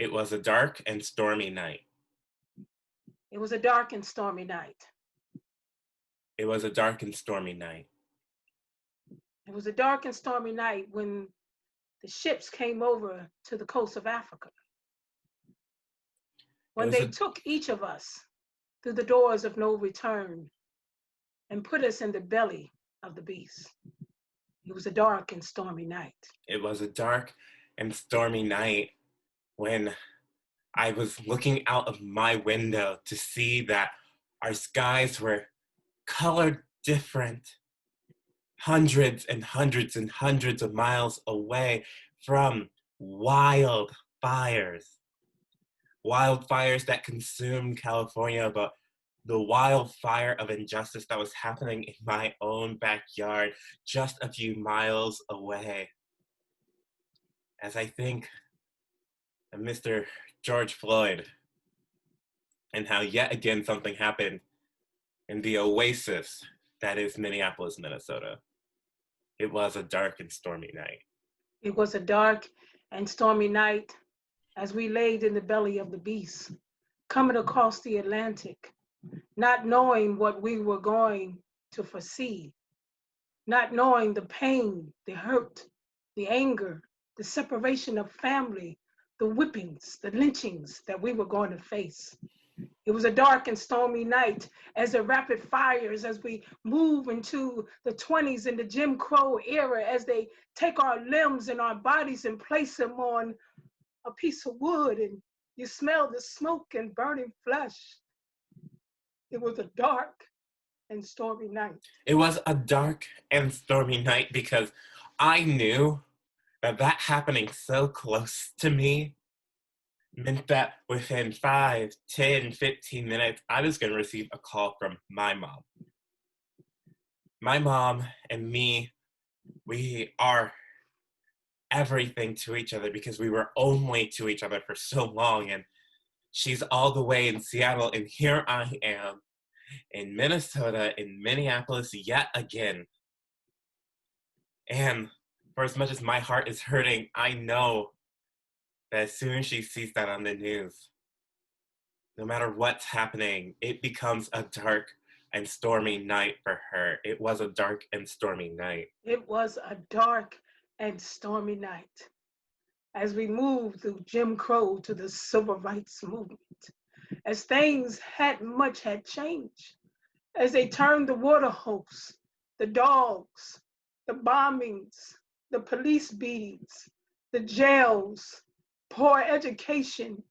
It was a dark and stormy night. It was a dark and stormy night. It was a dark and stormy night. It was a dark and stormy night when the ships came over to the coast of Africa, It when was they a took each of us through the doors of no return and put us in the belly of the beast. It was a dark and stormy night. it was a dark and stormy night when I was looking out of my window to see that our skies were colored different, hundreds and hundreds and hundreds of miles away from wildfires. Wildfires that consumed California, but the wildfire of injustice that was happening in my own backyard, just a few miles away. As I think of Mr. George Floyd and how yet again something happened in the oasis that is Minneapolis, Minnesota. It was a dark and stormy night. It was a dark and stormy night as we laid in the belly of the beast, coming across the Atlantic, not knowing what we were going to foresee, not knowing the pain, the hurt, the anger, the separation of family, the whippings, the lynchings that we were going to face. It was a dark and stormy night as the rapid fires, as we move into the 20s in the Jim Crow era, as they take our limbs and our bodies and place them on a piece of wood and you smell the smoke and burning flesh. It was a dark and stormy night. It was a dark and stormy night because I knew that happening so close to me meant that within 5, 10, 15 minutes, I was going to receive a call from my mom. My mom and me, we are everything to each other because we were only to each other for so long. And she's all the way in Seattle, and here I am in Minnesota, in Minneapolis yet again. And for as much as my heart is hurting, I know that as soon as she sees that on the news, no matter what's happening, it becomes a dark and stormy night for her. It was a dark and stormy night. It was a dark and stormy night as we moved through Jim Crow to the civil rights movement, as things had changed, as they turned the water hose, the dogs, the bombings, the police beatings, the jails, poor education,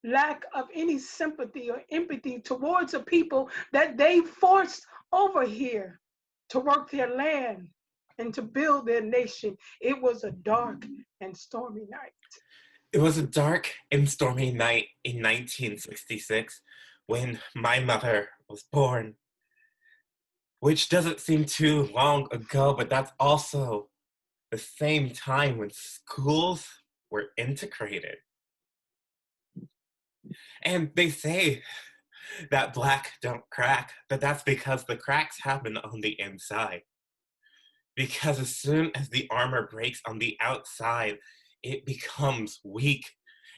lack of any sympathy or empathy towards the people that they forced over here to work their land and to build their nation. It was a dark and stormy night. It was a dark and stormy night in 1966 when my mother was born, which doesn't seem too long ago, but that's also the same time when schools were integrated. And they say that black don't crack, but that's because the cracks happen on the inside. Because as soon as the armor breaks on the outside, it becomes weak.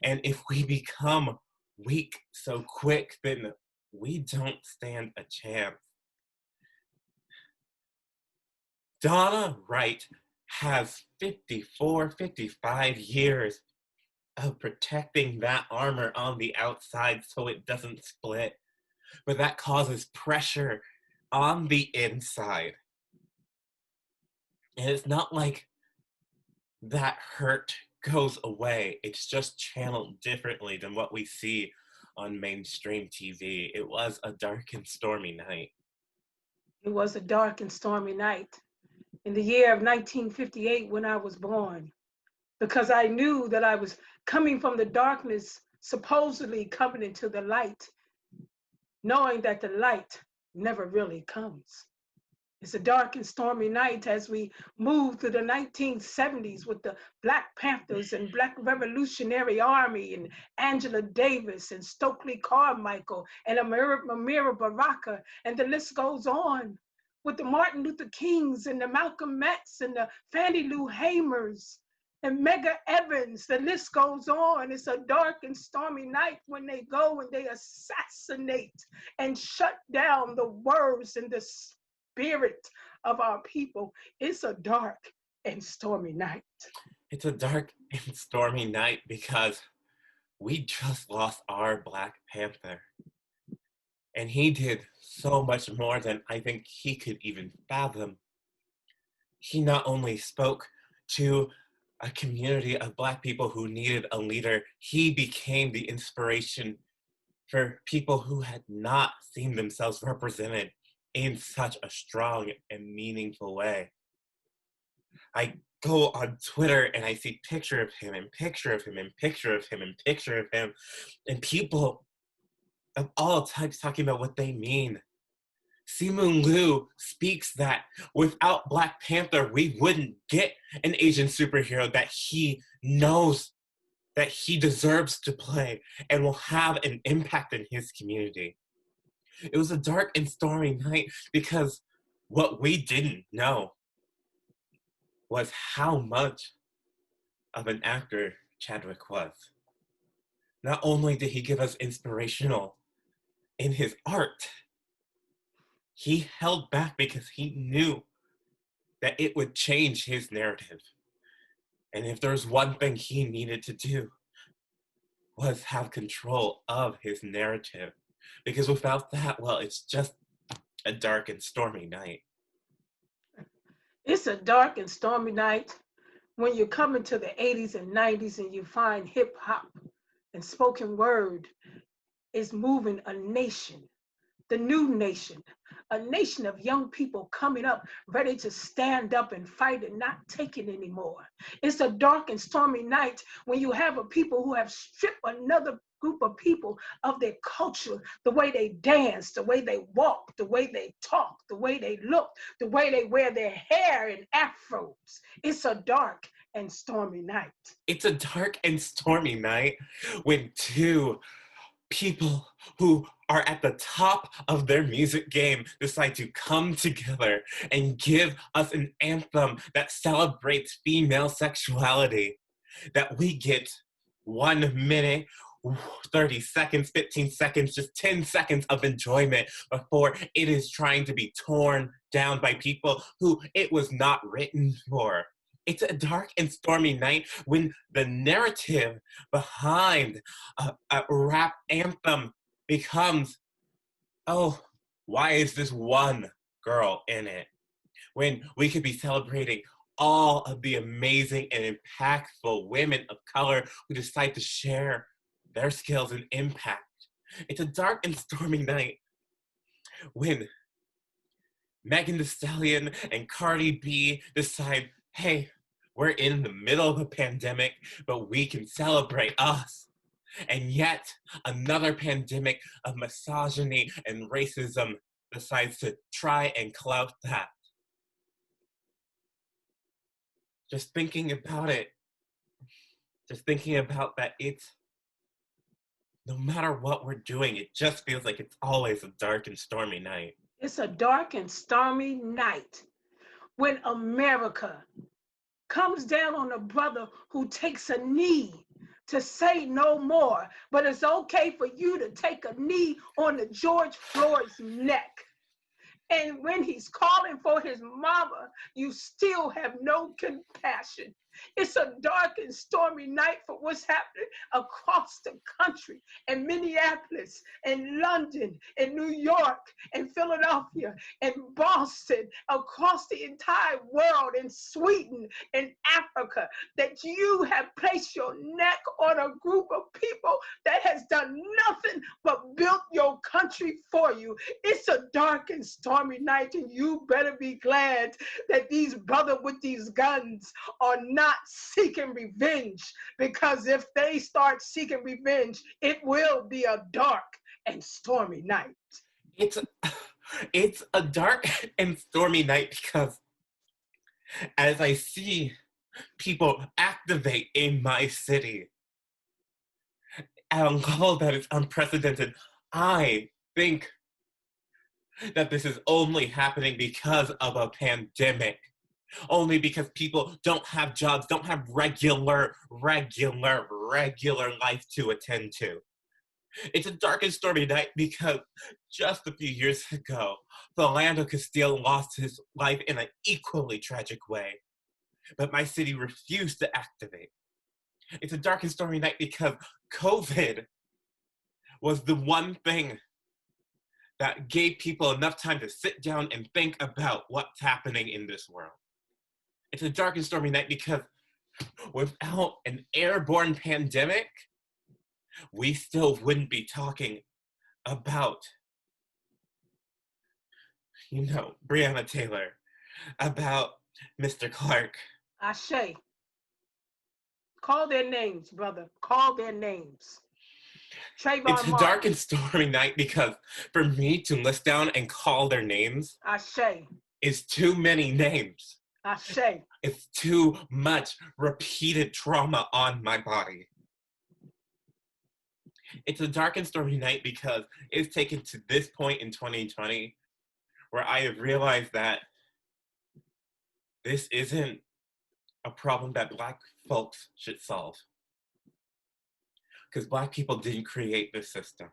And if we become weak so quick, then we don't stand a chance. Donna Wright has 54, 55 years of protecting that armor on the outside so it doesn't split. But that causes pressure on the inside. And it's not like that hurt goes away. It's just channeled differently than what we see on mainstream TV. It was a dark and stormy night. It was a dark and stormy night in the year of 1958 when I was born, because I knew that I was coming from the darkness, supposedly coming into the light, knowing that the light never really comes. It's a dark and stormy night as we move through the 1970s with the Black Panthers and Black Revolutionary Army and Angela Davis and Stokely Carmichael and Amira Baraka, and the list goes on with the Martin Luther Kings and the Malcolm X and the Fannie Lou Hamers and Mega Evans. The list goes on. It's a dark and stormy night when they go and they assassinate and shut down the words and the spirit of our people. It's a dark and stormy night. It's a dark and stormy night because we just lost our Black Panther. And he did so much more than I think he could even fathom. He not only spoke to a community of Black people who needed a leader, he became the inspiration for people who had not seen themselves represented in such a strong and meaningful way. I go on Twitter and I see picture of him and picture of him and picture of him and picture of him, and people of all types talking about what they mean. Simu Liu speaks that without Black Panther, we wouldn't get an Asian superhero that he knows that he deserves to play and will have an impact in his community. It was a dark and stormy night because what we didn't know was how much of an actor Chadwick was. Not only did he give us inspirational in his art, he held back because he knew that it would change his narrative. And if there's one thing he needed to do was have control of his narrative. Because without that, well, it's just a dark and stormy night. It's a dark and stormy night when you come into the 80s and 90s and you find hip hop and spoken word is moving a nation, the new nation, a nation of young people coming up ready to stand up and fight and not take it anymore. It's a dark and stormy night when you have a people who have stripped another group of people of their culture, the way they dance, the way they walk, the way they talk, the way they look, the way they wear their hair in afros. It's a dark and stormy night. It's a dark and stormy night when two people who are at the top of their music game decide to come together and give us an anthem that celebrates female sexuality, that we get 1 minute, 30 seconds, 15 seconds, just 10 seconds of enjoyment before it is trying to be torn down by people who it was not written for. It's a dark and stormy night when the narrative behind a rap anthem becomes, oh, why is this one girl in it? When we could be celebrating all of the amazing and impactful women of color who decide to share their skills and impact. It's a dark and stormy night when Megan Thee Stallion and Cardi B decide, hey, we're in the middle of a pandemic, but we can celebrate us. And yet another pandemic of misogyny and racism decides to try and clout that. Just thinking about it, just thinking about that, it's, no matter what we're doing, it just feels like it's always a dark and stormy night. It's a dark and stormy night when America comes down on a brother who takes a knee to say no more, but it's okay for you to take a knee on the George Floyd's neck. And when he's calling for his mama, you still have no compassion. It's a dark and stormy night for what's happening across the country, in Minneapolis, in London, in New York, in Philadelphia, in Boston, across the entire world, in Sweden, in Africa, that you have placed your neck on a group of people that has done nothing but built your country for you. It's a dark and stormy night, and you better be glad that these brothers with these guns are not seeking revenge, because if they start seeking revenge, it will be a dark and stormy night. It's a dark and stormy night because as I see people activate in my city at a level that is unprecedented, I think that this is only happening because of a pandemic. only because people don't have jobs, don't have regular life to attend to. It's a dark and stormy night because just a few years ago, Philando Castile lost his life in an equally tragic way, but my city refused to activate. It's a dark and stormy night because COVID was the one thing that gave people enough time to sit down and think about what's happening in this world. It's a dark and stormy night because without an airborne pandemic, we still wouldn't be talking about, Breonna Taylor, about Mr. Clark. Ashe. Call their names, brother. Call their names. It's Trayvon a dark Martin. and stormy night because for me to list down and call their names Ashe. is too many names. Ashe. It's too much repeated trauma on my body. It's a dark and stormy night because it's taken to this point in 2020 where I have realized that this isn't a problem that Black folks should solve. Because Black people didn't create this system.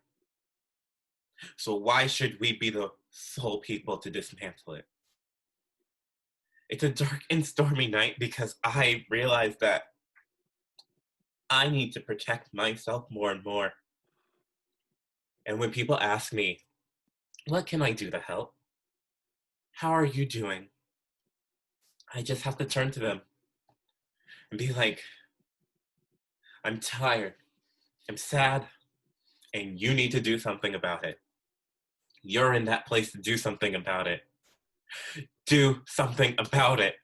So why should we be the sole people to dismantle it? It's a dark and stormy night because I realize that I need to protect myself more and more. And when people ask me, what can I do to help? How are you doing? I just have to turn to them and be like, I'm tired, I'm sad, and you need to do something about it. You're in that place to do something about it. Do something about it.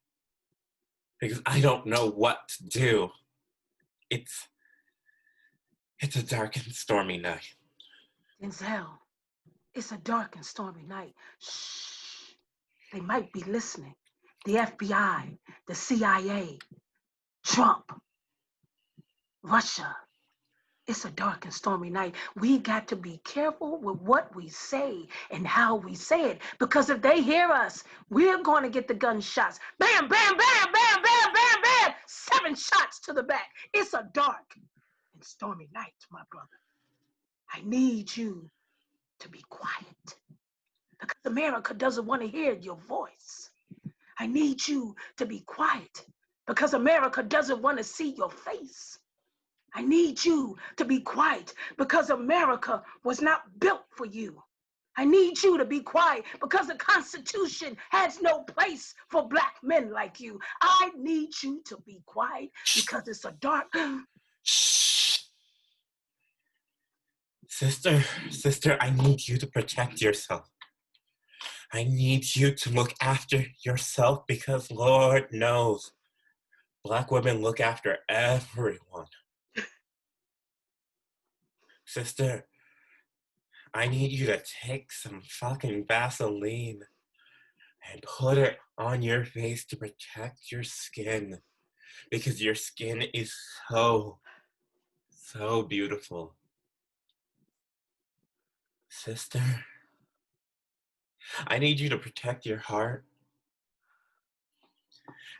Because I don't know what to do. It's a dark and stormy night. Denzel, it's a dark and stormy night. Shh. They might be listening. The FBI, the CIA, Trump, Russia. It's a dark and stormy night. We got to be careful with what we say and how we say it, because if they hear us, we're going to get the gunshots. Bam, bam, bam, bam, bam, bam, bam. 7 shots to the back. It's a dark and stormy night, my brother. I need you to be quiet because America doesn't want to hear your voice. I need you to be quiet because America doesn't want to see your face. I need you to be quiet because America was not built for you. I need you to be quiet because the Constitution has no place for Black men like you. I need you to be quiet because it's a dark. Shh. Sister, I need you to protect yourself. I need you to look after yourself because Lord knows Black women look after everyone. Sister, I need you to take some fucking Vaseline and put it on your face to protect your skin because your skin is so beautiful. Sister, I need you to protect your heart.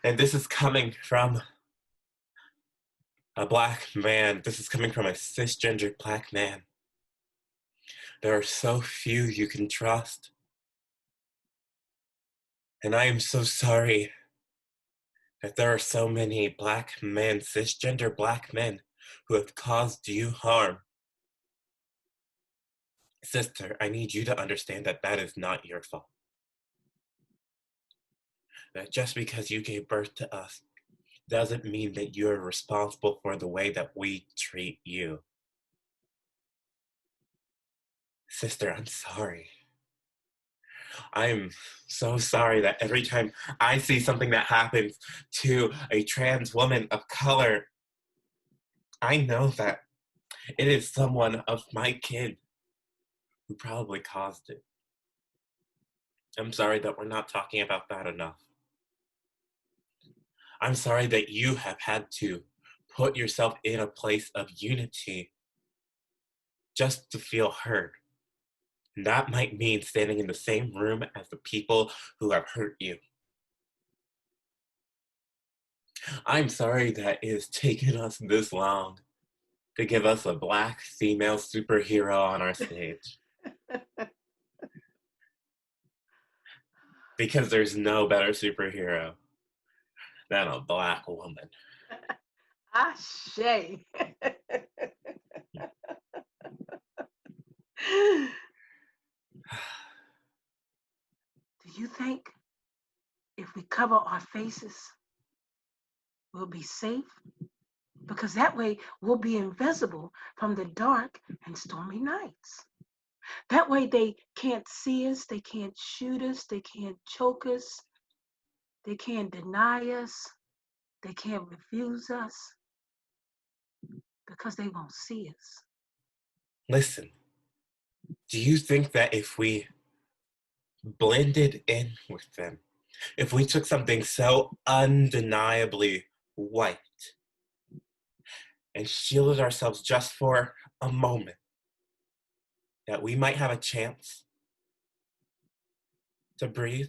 And this is coming from a Black man. This is coming from a cisgender Black man. There are so few you can trust. And I am so sorry that there are so many Black men, cisgender Black men, who have caused you harm. Sister, I need you to understand that that is not your fault. That just because you gave birth to us doesn't mean that you're responsible for the way that we treat you. Sister, I'm sorry. I'm so sorry that every time I see something that happens to a trans woman of color, I know that it is someone of my kid who probably caused it. I'm sorry that we're not talking about that enough. I'm sorry that you have had to put yourself in a place of unity just to feel heard. And that might mean standing in the same room as the people who have hurt you. I'm sorry that it has taken us this long to give us a black female superhero on our stage. Because there's no better superhero than a black woman. Ashe. Do you think if we cover our faces, we'll be safe? Because that way we'll be invisible from the dark and stormy nights. That way they can't see us, they can't shoot us, they can't choke us, they can't deny us, they can't refuse us because they won't see us. Listen, do you think that if we blended in with them, if we took something so undeniably white and shielded ourselves just for a moment, that we might have a chance to breathe?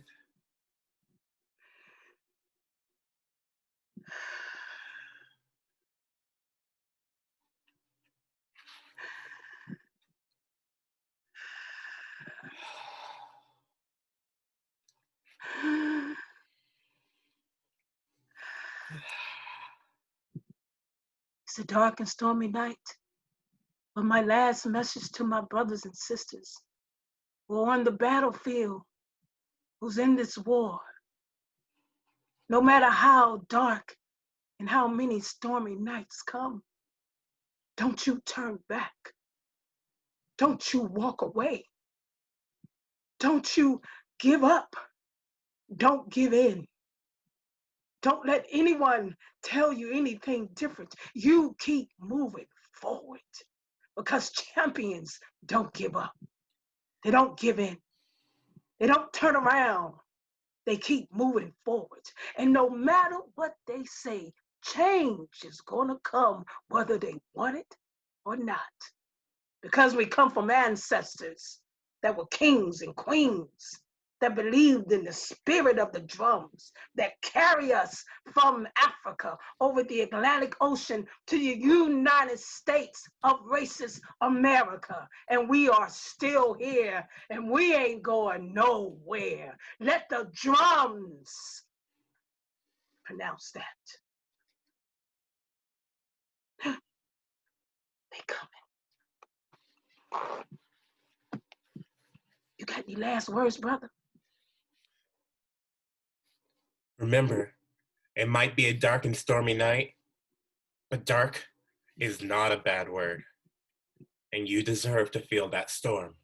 It's a dark and stormy night, but my last message to my brothers and sisters who are on the battlefield, who's in this war, no matter how dark and how many stormy nights come, don't you turn back. Don't you walk away. Don't you give up. Don't give in. Don't let anyone tell you anything different. You keep moving forward because champions don't give up. They don't give in. They don't turn around. They keep moving forward. And no matter what they say, change is going to come whether they want it or not. Because we come from ancestors that were kings and queens, that believed in the spirit of the drums, that carry us from Africa over the Atlantic Ocean to the United States of racist America. And we are still here, and we ain't going nowhere. Let the drums pronounce that. They coming. You got any last words, brother? Remember, it might be a dark and stormy night, but dark is not a bad word, and you deserve to feel that storm.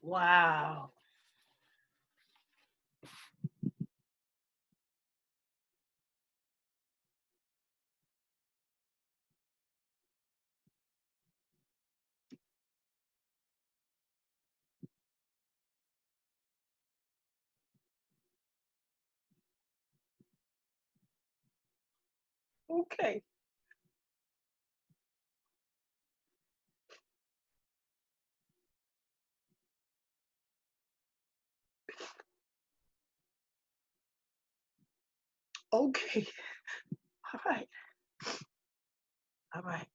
Wow. Okay. Okay. All right. All right.